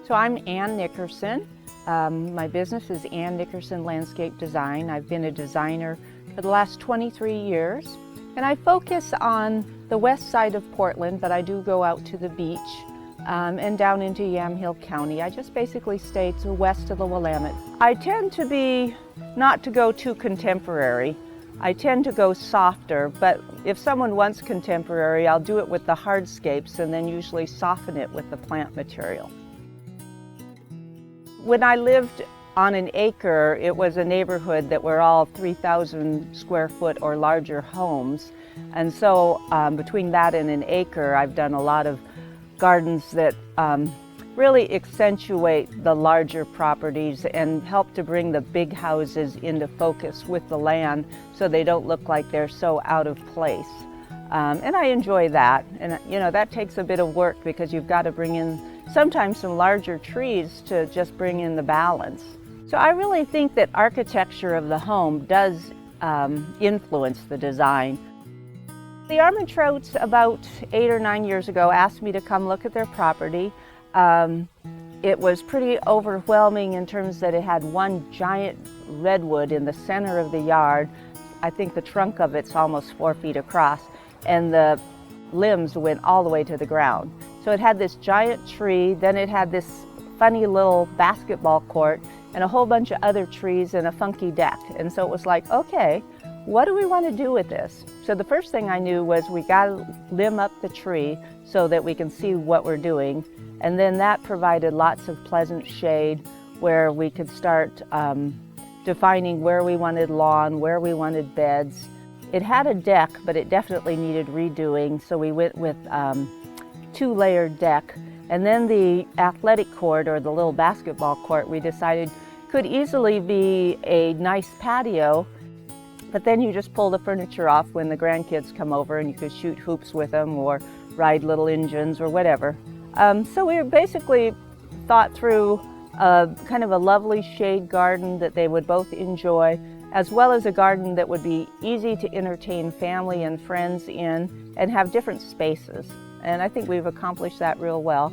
So I'm Ann Nickerson. My business is Ann Nickerson Landscape Design. I've been a designer for the last 23 years. And I focus on the west side of Portland, but I do go out to the beach and down into Yamhill County. I just basically stay to the west of the Willamette. I tend to be not to go too contemporary. I tend to go softer, but if someone wants contemporary, I'll do it with the hardscapes and then usually soften it with the plant material. When I lived on an acre, it was a neighborhood that were all 3,000 square foot or larger homes. And so between that and an acre, I've done a lot of gardens that really accentuate the larger properties and help to bring the big houses into focus with the land so they don't look like they're so out of place. And I enjoy that. And you know, that takes a bit of work because you've got to bring in sometimes some larger trees to just bring in the balance. So I really think that architecture of the home does influence the design. The Armentrouts about 8 or 9 years ago asked me to come look at their property. It was pretty overwhelming in terms that it had one giant redwood in the center of the yard. I think the trunk of it's almost 4 feet across, and the limbs went all the way to the ground. So it had this giant tree, then it had this funny little basketball court and a whole bunch of other trees and a funky deck. And so it was like, okay, what do we want to do with this? So the first thing I knew was we got to limb up the tree so that we can see what we're doing. And then that provided lots of pleasant shade where we could start defining where we wanted lawn, where we wanted beds. It had a deck, but it definitely needed redoing. So we went with 2-layered deck. And then the athletic court, or the little basketball court, we decided could easily be a nice patio, but then you just pull the furniture off when the grandkids come over and you could shoot hoops with them or ride little engines or whatever. So we basically thought through kind of a lovely shade garden that they would both enjoy, as well as a garden that would be easy to entertain family and friends in and have different spaces. And I think we've accomplished that real well.